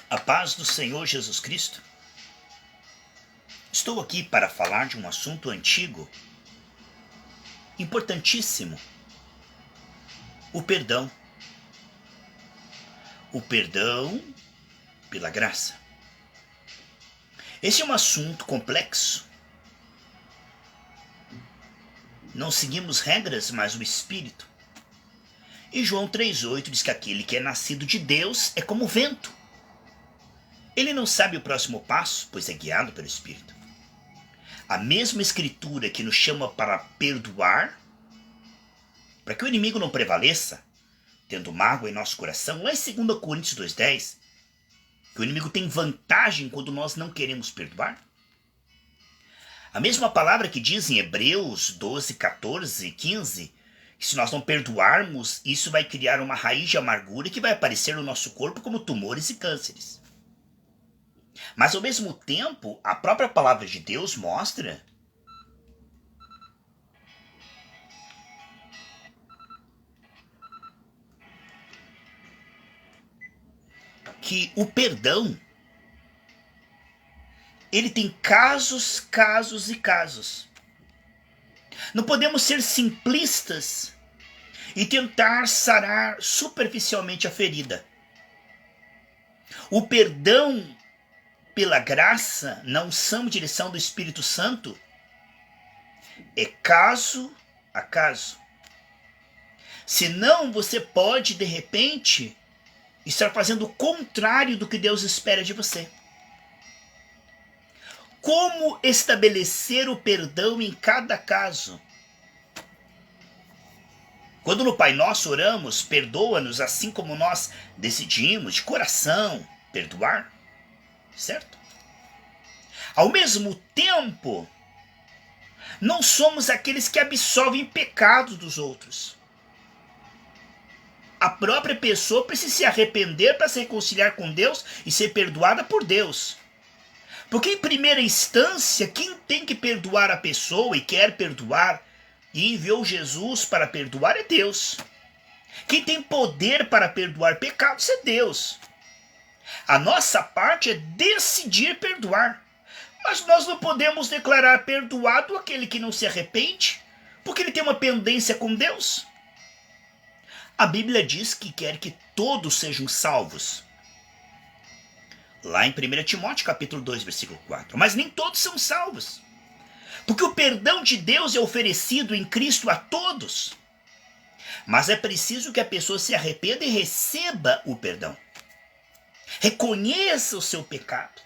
A paz do Senhor Jesus Cristo. Estou aqui para falar de um assunto antigo, importantíssimo: o perdão. O perdão pela graça. Esse é um assunto complexo. Não seguimos regras, mas o Espírito. E João 3,8 diz que aquele que é nascido de Deus é como o vento. Ele não sabe o próximo passo, pois é guiado pelo Espírito. A mesma Escritura que nos chama para perdoar, para que o inimigo não prevaleça, tendo mágoa em nosso coração, lá em 2 Coríntios 2,10, que o inimigo tem vantagem quando nós não queremos perdoar. A mesma palavra que diz em Hebreus 12, 14 e 15, que se nós não perdoarmos, isso vai criar uma raiz de amargura que vai aparecer no nosso corpo como tumores e cânceres. Mas ao mesmo tempo, a própria palavra de Deus mostra que o perdão, ele tem casos e casos. Não podemos ser simplistas e tentar sarar superficialmente a ferida. O perdão pela graça, na unção e direção do Espírito Santo, é caso a caso. Senão você pode, de repente, estar fazendo o contrário do que Deus espera de você. Como estabelecer o perdão em cada caso? Quando no Pai Nosso oramos, perdoa-nos assim como nós decidimos de coração perdoar, certo? Ao mesmo tempo, não somos aqueles que absolvem pecados dos outros. A própria pessoa precisa se arrepender para se reconciliar com Deus e ser perdoada por Deus. Porque em primeira instância, quem tem que perdoar a pessoa e quer perdoar e enviou Jesus para perdoar é Deus. Quem tem poder para perdoar pecados é Deus. A nossa parte é decidir perdoar. Mas nós não podemos declarar perdoado aquele que não se arrepende, porque ele tem uma pendência com Deus. A Bíblia diz que quer que todos sejam salvos. Lá em 1 Timóteo capítulo 2, versículo 4. Mas nem todos são salvos. Porque o perdão de Deus é oferecido em Cristo a todos. Mas é preciso que a pessoa se arrependa e receba o perdão. Reconheça o seu pecado.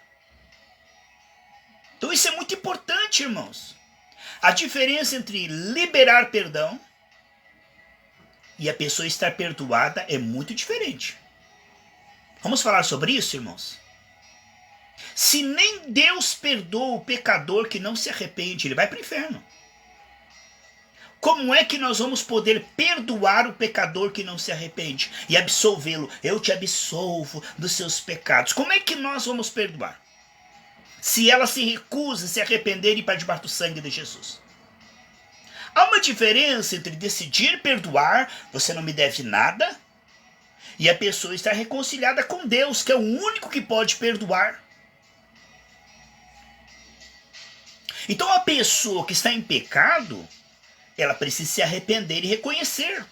Então isso é muito importante, irmãos. A diferença entre liberar perdão e a pessoa estar perdoada é muito diferente. Vamos falar sobre isso, irmãos? Se nem Deus perdoa o pecador que não se arrepende, ele vai para o inferno. Como é que nós vamos poder perdoar o pecador que não se arrepende e absolvê-lo? Eu te absolvo dos seus pecados. Como é que nós vamos perdoar? Se ela se recusa a se arrepender e ir para debaixo do sangue de Jesus. Há uma diferença entre decidir perdoar, você não me deve nada, e a pessoa estar reconciliada com Deus, que é o único que pode perdoar. Então a pessoa que está em pecado, ela precisa se arrepender e reconhecer.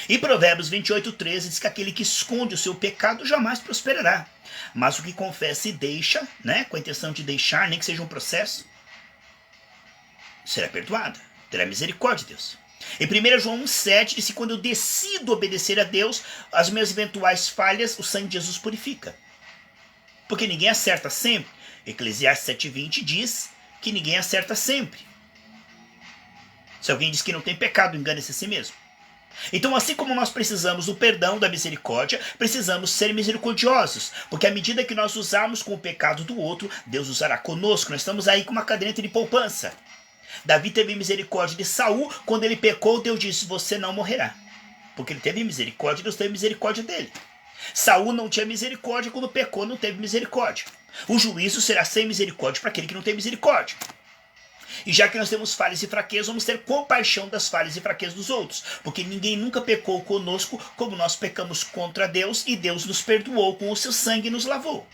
E Provérbios 28:13 diz que aquele que esconde o seu pecado jamais prosperará. Mas o que confessa e deixa, com a intenção de deixar, nem que seja um processo, será perdoado. Terá misericórdia de Deus. Em 1 João 1,7 diz que quando eu decido obedecer a Deus, as minhas eventuais falhas, o sangue de Jesus purifica. Porque ninguém acerta sempre. Eclesiastes 7,20 diz que ninguém acerta sempre. Se alguém diz que não tem pecado, engane-se a si mesmo. Então, assim como nós precisamos do perdão, da misericórdia, precisamos ser misericordiosos. Porque à medida que nós usarmos com o pecado do outro, Deus usará conosco. Nós estamos aí com uma caderneta de poupança. Davi teve misericórdia de Saul. Quando ele pecou, Deus disse: você não morrerá. Porque ele teve misericórdia, Deus teve misericórdia dele. Saul não tinha misericórdia, quando pecou não teve misericórdia. O juízo será sem misericórdia para aquele que não tem misericórdia. E já que nós temos falhas e fraquezas, vamos ter compaixão das falhas e fraquezas dos outros. Porque ninguém nunca pecou conosco como nós pecamos contra Deus, e Deus nos perdoou com o seu sangue e nos lavou.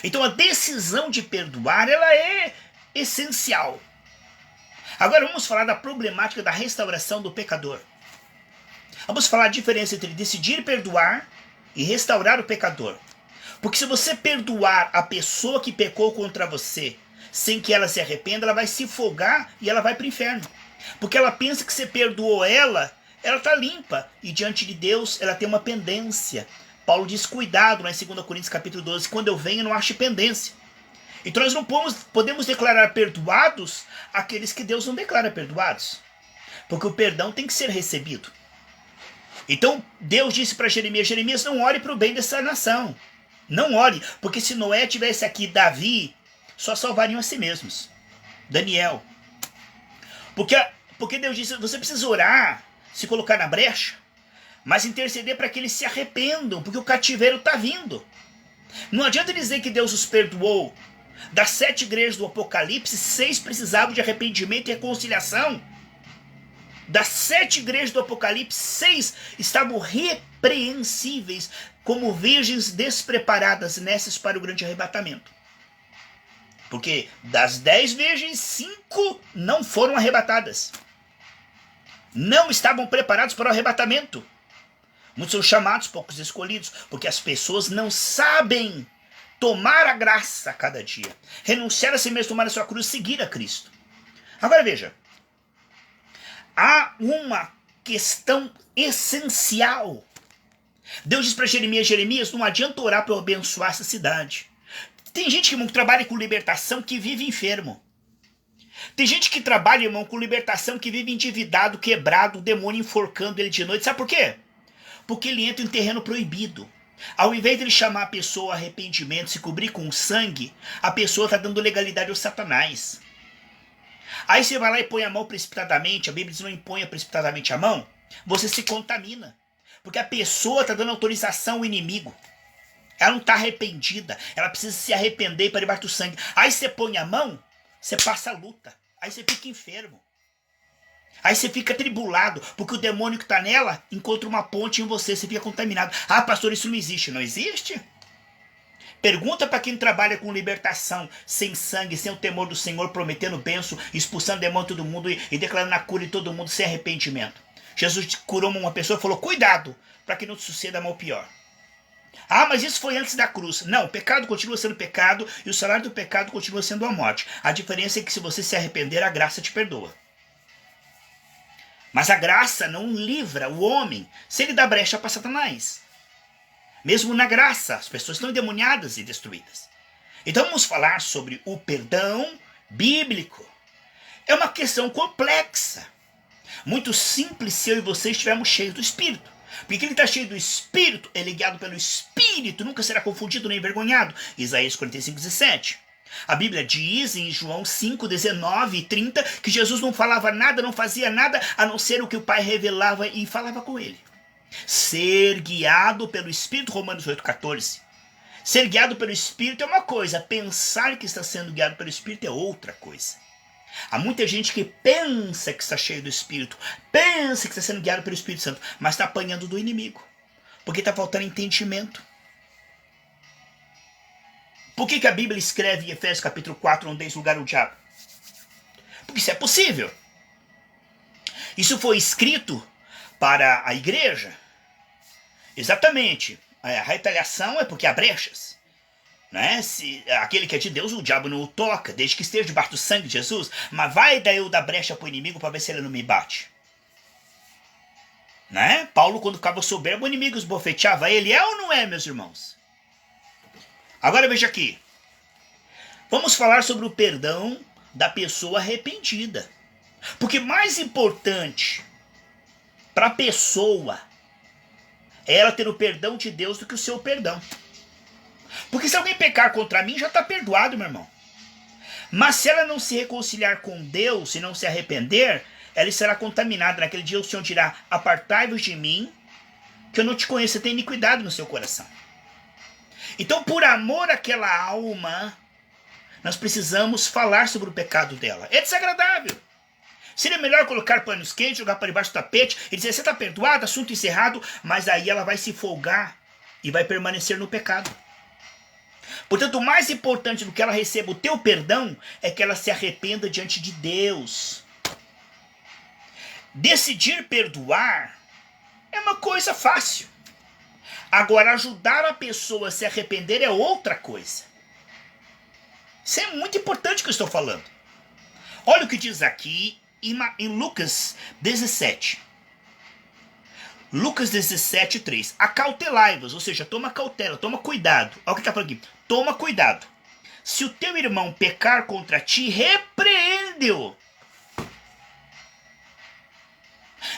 Então a decisão de perdoar, ela é essencial. Agora vamos falar da problemática da restauração do pecador. Vamos falar a diferença entre decidir perdoar e restaurar o pecador. Porque se você perdoar a pessoa que pecou contra você, sem que ela se arrependa, ela vai se afogar e ela vai para o inferno. Porque ela pensa que você perdoou ela está limpa. E diante de Deus, ela tem uma pendência. Paulo diz, cuidado, lá em 2 Coríntios capítulo 12, quando eu venho, não ache pendência. Então nós não podemos declarar perdoados aqueles que Deus não declara perdoados. Porque o perdão tem que ser recebido. Então Deus disse para Jeremias, Jeremias, não ore para o bem dessa nação. Não ore, porque se Noé tivesse aqui Davi, só salvariam a si mesmos. Daniel. Porque Deus disse, você precisa orar, se colocar na brecha, mas interceder para que eles se arrependam, porque o cativeiro está vindo. Não adianta dizer que Deus os perdoou. Das 7 igrejas do Apocalipse, 6 precisavam de arrependimento e reconciliação. Das 7 igrejas do Apocalipse, 6 estavam repreensíveis, como virgens despreparadas, nessas para o grande arrebatamento. Porque das 10 virgens, 5 não foram arrebatadas. Não estavam preparados para o arrebatamento. Muitos são chamados, poucos escolhidos, porque as pessoas não sabem tomar a graça a cada dia. Renunciar a si mesmo, tomar a sua cruz, seguir a Cristo. Agora veja, há uma questão essencial. Deus diz para Jeremias, Jeremias, não adianta orar para eu abençoar essa cidade. Tem gente que trabalha com libertação que vive enfermo. Tem gente que trabalha, irmão, com libertação que vive endividado, quebrado, o demônio enforcando ele de noite. Sabe por quê? Porque ele entra em terreno proibido. Ao invés de ele chamar a pessoa ao arrependimento, se cobrir com sangue, a pessoa está dando legalidade ao Satanás. Aí você vai lá e põe a mão precipitadamente, a Bíblia diz não imponha precipitadamente a mão, você se contamina. Porque a pessoa está dando autorização ao inimigo. Ela não está arrependida, ela precisa se arrepender para debaixo do sangue. Aí você põe a mão, você passa a luta, aí você fica enfermo. Aí você fica tribulado, porque o demônio que está nela encontra uma ponte em você, você fica contaminado. Ah, pastor, isso não existe. Não existe? Pergunta para quem trabalha com libertação, sem sangue, sem o temor do Senhor, prometendo bênção, expulsando demônio de todo mundo e declarando a cura de todo mundo sem arrependimento. Jesus curou uma pessoa e falou, cuidado, para que não te suceda mal pior. Ah, mas isso foi antes da cruz. Não, o pecado continua sendo pecado e o salário do pecado continua sendo a morte. A diferença é que se você se arrepender, a graça te perdoa. Mas a graça não livra o homem se ele dá brecha para Satanás. Mesmo na graça, as pessoas estão endemoniadas e destruídas. Então vamos falar sobre o perdão bíblico. É uma questão complexa. Muito simples se eu e você estivermos cheios do Espírito. Porque quem está cheio do Espírito, ele é guiado pelo Espírito, nunca será confundido nem envergonhado. Isaías 45:17. A Bíblia diz em João 5, 19 e 30 que Jesus não falava nada, não fazia nada, a não ser o que o Pai revelava e falava com ele. Ser guiado pelo Espírito, Romanos 8, 14. Ser guiado pelo Espírito é uma coisa, pensar que está sendo guiado pelo Espírito é outra coisa. Há muita gente que pensa que está cheio do Espírito, pensa que está sendo guiado pelo Espírito Santo, mas está apanhando do inimigo, porque está faltando entendimento. Por que a Bíblia escreve em Efésios capítulo 4, não deis lugar ao diabo? Porque isso é possível. Isso foi escrito para a igreja. Exatamente. A retaliação é porque há brechas. Né? Se aquele que é de Deus, o diabo não o toca, desde que esteja debaixo do sangue de Jesus. Mas vai daí eu dar brecha para o inimigo para ver se ele não me bate. Né? Paulo, quando ficava soberbo, o inimigo esbofeteava ele. É ou não é, meus irmãos? Agora veja aqui. Vamos falar sobre o perdão da pessoa arrependida. Porque mais importante para a pessoa é ela ter o perdão de Deus do que o seu perdão. Porque se alguém pecar contra mim, já está perdoado, meu irmão. Mas se ela não se reconciliar com Deus e não se arrepender, ela será contaminada. Naquele dia o Senhor dirá, apartai-vos de mim, que eu não te conheço, você tem iniquidade no seu coração. Então, por amor àquela alma, Nós precisamos falar sobre o pecado dela. É desagradável. Seria melhor colocar panos quentes, jogar para debaixo do tapete e dizer, você está perdoado, assunto encerrado, mas aí ela vai se folgar e vai permanecer no pecado. Portanto, o mais importante do que ela receba o teu perdão é que ela se arrependa diante de Deus. Decidir perdoar é uma coisa fácil. Agora, ajudar a pessoa a se arrepender é outra coisa. Isso é muito importante que eu estou falando. Olha o que diz aqui em Lucas 17. Lucas 17, 3. Acautelai-vos, ou seja, toma cautela, toma cuidado. Olha o que está falando aqui. Toma cuidado. Se o teu irmão pecar contra ti, repreende-o.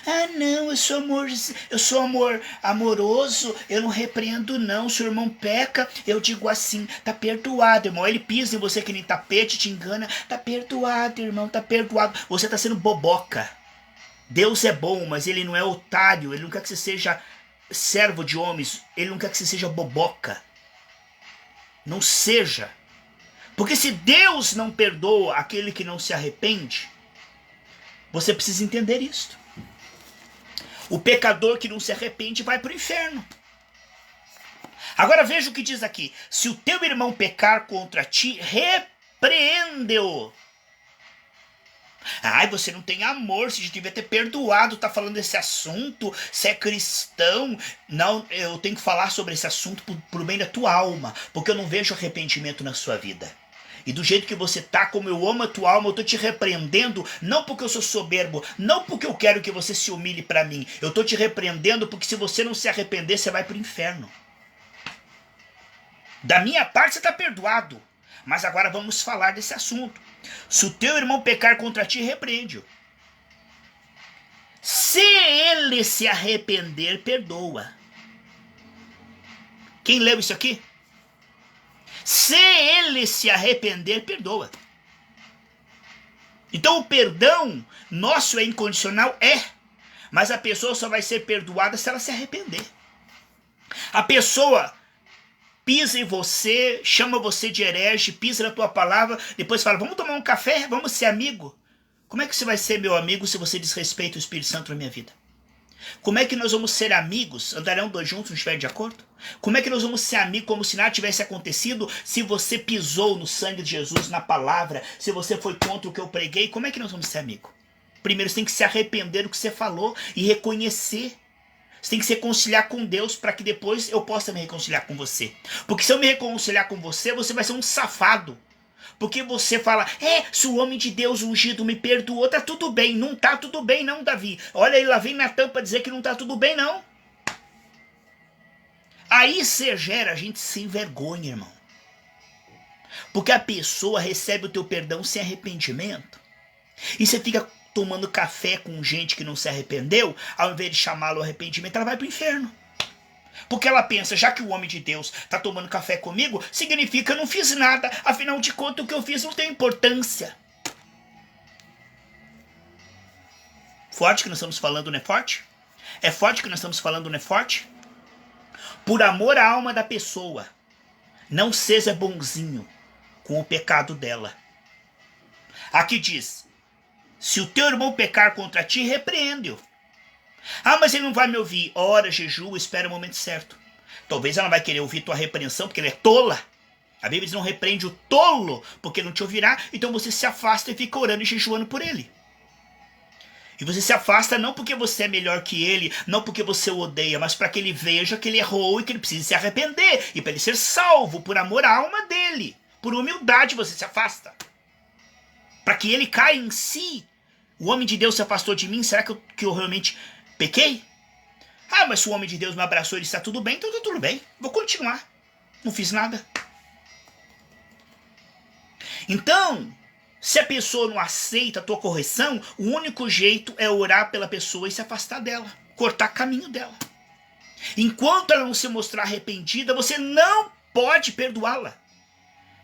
Ah, não, eu sou amoroso, eu não repreendo não. Se o irmão peca, eu digo assim, tá perdoado, irmão. Ele pisa em você que nem tapete, te engana. Tá perdoado, irmão, tá perdoado. Você tá sendo boboca. Deus é bom, mas ele não é otário. Ele não quer que você seja servo de homens. Ele não quer que você seja boboca. Não seja. Porque se Deus não perdoa aquele que não se arrepende, você precisa entender isto. O pecador que não se arrepende vai para o inferno. Agora veja o que diz aqui. Se o teu irmão pecar contra ti, repreende-o. Ai, você não tem amor, você já devia ter perdoado, tá falando desse assunto, você é cristão. Não, eu tenho que falar sobre esse assunto pro bem da tua alma, porque eu não vejo arrependimento na sua vida. E do jeito que você tá, como eu amo a tua alma, eu tô te repreendendo, não porque eu sou soberbo, não porque eu quero que você se humilhe para mim. Eu tô te repreendendo porque se você não se arrepender, você vai pro inferno. Da minha parte, você tá perdoado. Mas agora vamos falar desse assunto. Se o teu irmão pecar contra ti, repreende-o. Se ele se arrepender, perdoa. Quem leu isso aqui? Se ele se arrepender, perdoa. Então o perdão nosso é incondicional? É. Mas a pessoa só vai ser perdoada se ela se arrepender. A pessoa pisa em você, chama você de herege, pisa na tua palavra, depois fala, vamos tomar um café, vamos ser amigo. Como é que você vai ser meu amigo se você desrespeita o Espírito Santo na minha vida? Como é que nós vamos ser amigos? Andarão dois juntos, não estiver de acordo? Como é que nós vamos ser amigos como se nada tivesse acontecido se você pisou no sangue de Jesus, na palavra, se você foi contra o que eu preguei? Como é que nós vamos ser amigos? Primeiro você tem que se arrepender do que você falou e reconhecer. Você tem que se reconciliar com Deus para que depois eu possa me reconciliar com você. Porque se eu me reconciliar com você, você vai ser um safado. Porque você fala, se o homem de Deus ungido me perdoou, tá tudo bem. Não tá tudo bem não, Davi. Olha, ele lá vem na tampa dizer que não tá tudo bem não. Aí você gera a gente sem vergonha, irmão. Porque a pessoa recebe o teu perdão sem arrependimento. E você fica tomando café com gente que não se arrependeu, ao invés de chamá-lo ao arrependimento, ela vai pro inferno. Porque ela pensa, já que o homem de Deus está tomando café comigo, significa que eu não fiz nada, afinal de contas o que eu fiz não tem importância. Forte que nós estamos falando, não é forte? É forte que nós estamos falando, não é forte? Por amor à alma da pessoa, não seja bonzinho com o pecado dela. Aqui diz, se o teu irmão pecar contra ti, repreende-o. Ah, mas ele não vai me ouvir. Ora, jejua, espera o momento certo. Talvez ela não vai querer ouvir tua repreensão, porque ela é tola. A Bíblia diz, não repreende o tolo, porque não te ouvirá. Então você se afasta e fica orando e jejuando por ele. E você se afasta não porque você é melhor que ele, não porque você o odeia, mas para que ele veja que ele errou e que ele precisa se arrepender. E para ele ser salvo por amor à alma dele. Por humildade você se afasta. Para que ele caia em si. O homem de Deus se afastou de mim, será que eu realmente pequei? Ah, mas se o homem de Deus me abraçou e está tudo bem, então está tudo bem. Vou continuar. Não fiz nada. Então, se a pessoa não aceita a tua correção, o único jeito é orar pela pessoa e se afastar dela. Cortar caminho dela. Enquanto ela não se mostrar arrependida, você não pode perdoá-la.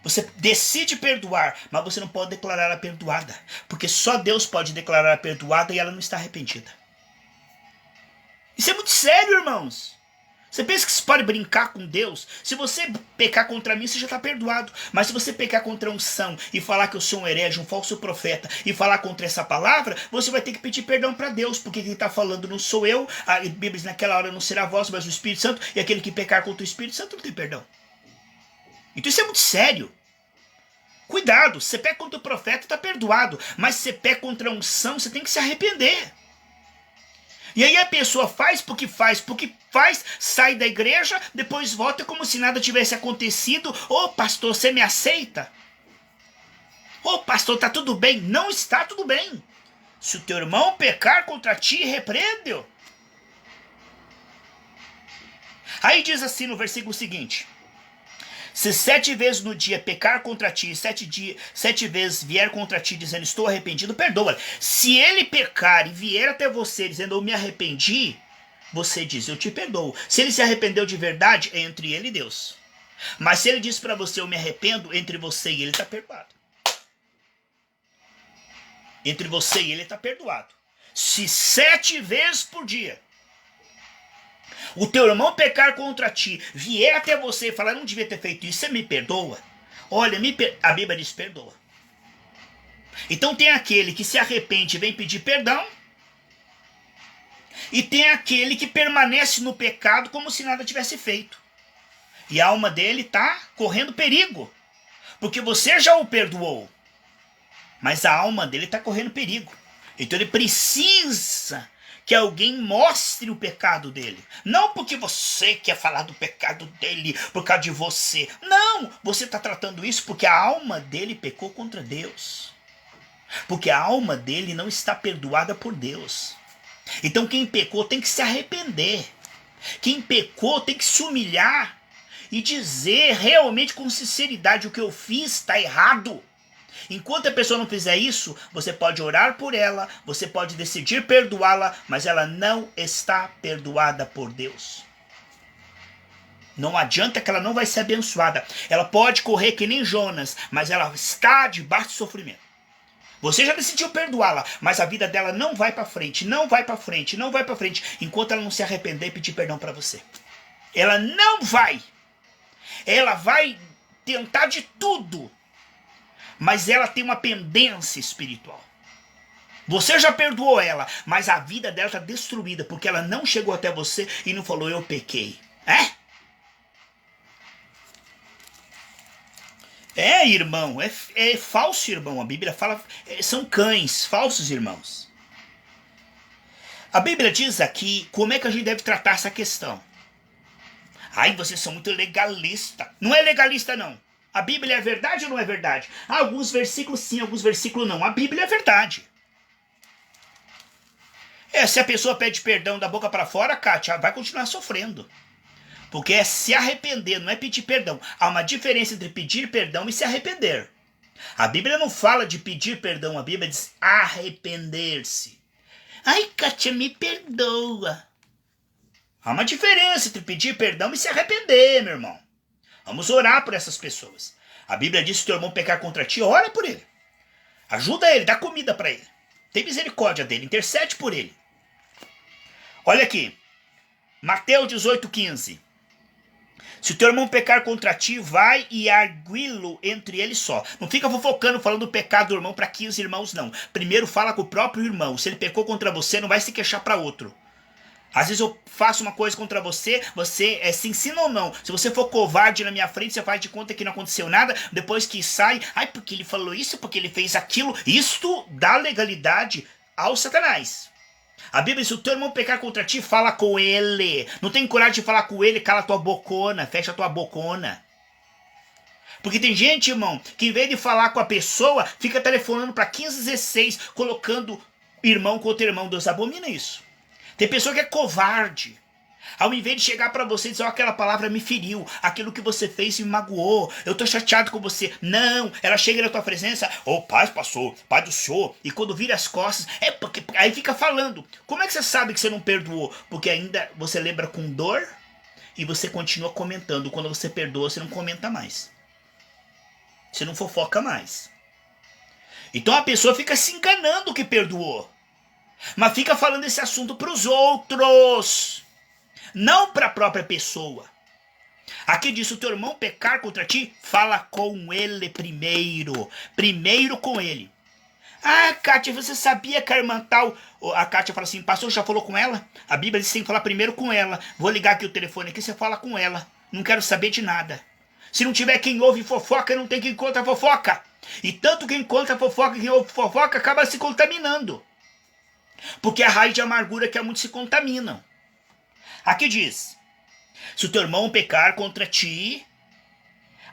Você decide perdoar, mas você não pode declarar ela perdoada. Porque só Deus pode declarar ela perdoada e ela não está arrependida. Isso é muito sério, irmãos. Você pensa que você pode brincar com Deus? Se você pecar contra mim, você já está perdoado. Mas se você pecar contra a unção e falar que eu sou um herege, um falso profeta, e falar contra essa palavra, você vai ter que pedir perdão para Deus, porque quem está falando não sou eu. A Bíblia diz, naquela hora não será vós, mas o Espírito Santo, e aquele que pecar contra o Espírito Santo não tem perdão. Então isso é muito sério. Cuidado, se você peca contra o profeta, está perdoado. Mas se você peca contra a unção, você tem que se arrepender. E aí a pessoa faz, sai da igreja, depois volta como se nada tivesse acontecido. Ô pastor, você me aceita? Ô pastor, tá tudo bem? Não está tudo bem. Se o teu irmão pecar contra ti, repreende-o. Aí diz assim no versículo seguinte: se 7 vezes no dia pecar contra ti, 7 vezes vier contra ti dizendo estou arrependido, perdoa. Se ele pecar e vier até você dizendo eu me arrependi, você diz eu te perdoo. Se ele se arrependeu de verdade, é entre ele e Deus. Mas se ele diz para você eu me arrependo, entre você e ele está perdoado. Entre você e ele está perdoado. Se 7 vezes por dia o teu irmão pecar contra ti, vier até você e falar, não devia ter feito isso, você me perdoa? Olha, a Bíblia diz perdoa. Então tem aquele que se arrepende e vem pedir perdão, e tem aquele que permanece no pecado como se nada tivesse feito. E a alma dele está correndo perigo, porque você já o perdoou, mas a alma dele está correndo perigo. Então ele precisa que alguém mostre o pecado dele. Não porque você quer falar do pecado dele, por causa de você. Não, você está tratando isso porque a alma dele pecou contra Deus. Porque a alma dele não está perdoada por Deus. Então quem pecou tem que se arrepender. Quem pecou tem que se humilhar e dizer realmente com sinceridade o que eu fiz está errado. Enquanto a pessoa não fizer isso, você pode orar por ela, você pode decidir perdoá-la, mas ela não está perdoada por Deus. Não adianta que ela não vai ser abençoada. Ela pode correr que nem Jonas, mas ela está debaixo de sofrimento. Você já decidiu perdoá-la, mas a vida dela não vai para frente, não vai para frente, não vai para frente, enquanto ela não se arrepender e pedir perdão para você. Ela não vai. Ela vai tentar de tudo, mas ela tem uma pendência espiritual. Você já perdoou ela, mas a vida dela está destruída, porque ela não chegou até você e não falou, eu pequei. Irmão, é falso irmão. A Bíblia fala, são cães, falsos irmãos. A Bíblia diz aqui como é que a gente deve tratar essa questão. Ai, vocês são muito legalistas. Não é legalista, não. A Bíblia é verdade ou não é verdade? Alguns versículos sim, alguns versículos não. A Bíblia é verdade. Se a pessoa pede perdão da boca para fora, Kátia, vai continuar sofrendo. Porque é se arrepender, não é pedir perdão. Há uma diferença entre pedir perdão e se arrepender. A Bíblia não fala de pedir perdão, a Bíblia diz arrepender-se. Ai, Kátia, me perdoa. Há uma diferença entre pedir perdão e se arrepender, meu irmão. Vamos orar por essas pessoas. A Bíblia diz que se teu irmão pecar contra ti, ora por ele. Ajuda ele, dá comida para ele. Tem misericórdia dele, intercede por ele. Olha aqui, Mateus 18:15. Se o teu irmão pecar contra ti, vai e arguí-lo entre eles só. Não fica fofocando, falando do pecado do irmão para 15 irmãos, não. Primeiro fala com o próprio irmão. Se ele pecou contra você, não vai se queixar para outro. Às vezes eu faço uma coisa contra você, você se ensina ou não. Se você for covarde na minha frente, você faz de conta que não aconteceu nada. Depois que sai, ai, porque ele falou isso, porque ele fez aquilo. Isto dá legalidade ao Satanás. A Bíblia diz, se o teu irmão pecar contra ti, fala com ele. Não tem coragem de falar com ele, cala tua bocona, fecha tua bocona. Porque tem gente, irmão, que em vez de falar com a pessoa, fica telefonando para 15, 16, colocando irmão contra irmão. Deus abomina isso. Tem pessoa que é covarde. Ao invés de chegar para você e dizer, aquela palavra me feriu, aquilo que você fez me magoou, eu tô chateado com você. Não, ela chega na tua presença, paz passou, pai do senhor, e quando vira as costas, porque aí fica falando. Como é que você sabe que você não perdoou? Porque ainda você lembra com dor e você continua comentando. Quando você perdoa, você não comenta mais. Você não fofoca mais. Então a pessoa fica se enganando que perdoou. Mas fica falando esse assunto para os outros. não para a própria pessoa. Aqui diz, se o teu irmão pecar contra ti, fala com ele primeiro. Primeiro com ele. Ah, Kátia, você sabia que a irmã tal... A Kátia fala assim, pastor, já falou com ela? A Bíblia diz que tem que falar primeiro com ela. Vou ligar aqui o telefone aqui, você fala com ela. Não quero saber de nada. Se não tiver quem ouve fofoca, não tem quem conta fofoca. E tanto quem conta fofoca e quem ouve fofoca acaba se contaminando. Porque é a raiz de amargura que muitos se contaminam. Aqui diz, se o teu irmão pecar contra ti,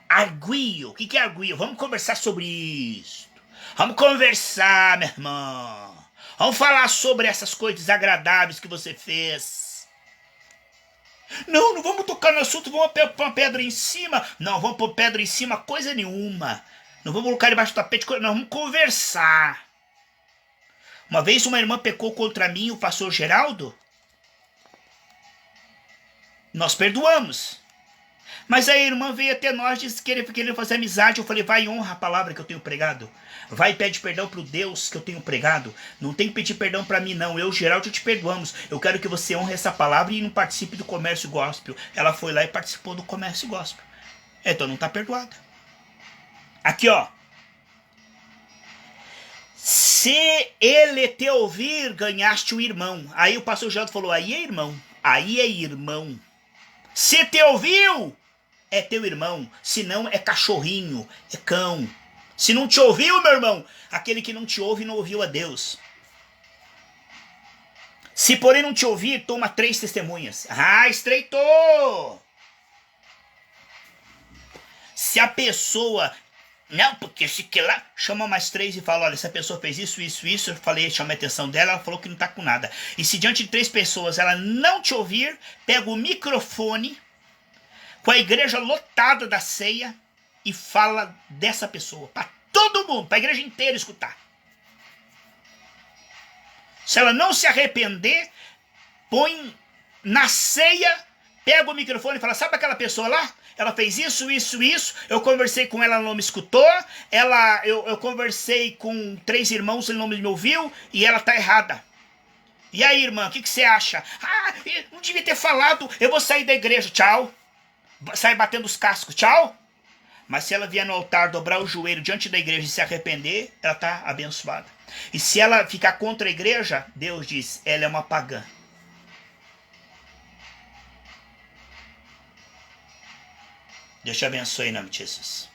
arguio. O que é arguio? Vamos conversar sobre isso. Vamos conversar, meu irmão. Vamos falar sobre essas coisas desagradáveis que você fez. Não vamos tocar no assunto, vamos pôr uma pedra em cima. Não, vamos pôr pedra em cima, coisa nenhuma. Não vamos colocar debaixo do tapete, não, vamos conversar. Uma vez uma irmã pecou contra mim, o pastor Geraldo. Nós perdoamos. Mas a irmã veio até nós e disse que queria fazer amizade. Eu falei, vai e honra a palavra que eu tenho pregado. Vai e pede perdão para o Deus que eu tenho pregado. Não tem que pedir perdão para mim, não. Eu, Geraldo, te perdoamos. Eu quero que você honre essa palavra e não participe do comércio gospel. Ela foi lá e participou do comércio gospel. Então não está perdoada. Aqui, ó. Se ele te ouvir, ganhaste o irmão. Aí o pastor Geraldo falou, aí é irmão. Aí é irmão. Se te ouviu, é teu irmão. Se não, é cachorrinho, é cão. Se não te ouviu, meu irmão, aquele que não te ouve não ouviu a Deus. Se porém não te ouvir, toma 3 testemunhas. Ah, estreitou. Se a pessoa... Não, porque se que lá, chama mais 3 e fala, olha, essa pessoa fez isso, isso, isso, eu falei, chamei a atenção dela, ela falou que não tá com nada. E se diante de 3 pessoas ela não te ouvir, pega o microfone, com a igreja lotada da ceia, e fala dessa pessoa, para todo mundo, para a igreja inteira escutar. Se ela não se arrepender, põe na ceia, pega o microfone e fala, sabe aquela pessoa lá? Ela fez isso, isso, isso. Eu conversei com ela, ela não me escutou. Eu conversei com 3 irmãos, ele não me ouviu. E ela tá errada. E aí, irmã, o que você acha? Ah, não devia ter falado. Eu vou sair da igreja. Tchau. Sai batendo os cascos. Tchau. Mas se ela vier no altar, dobrar o joelho diante da igreja e se arrepender, ela tá abençoada. E se ela ficar contra a igreja, Deus diz, ela é uma pagã. Deus te abençoe em nome de Jesus.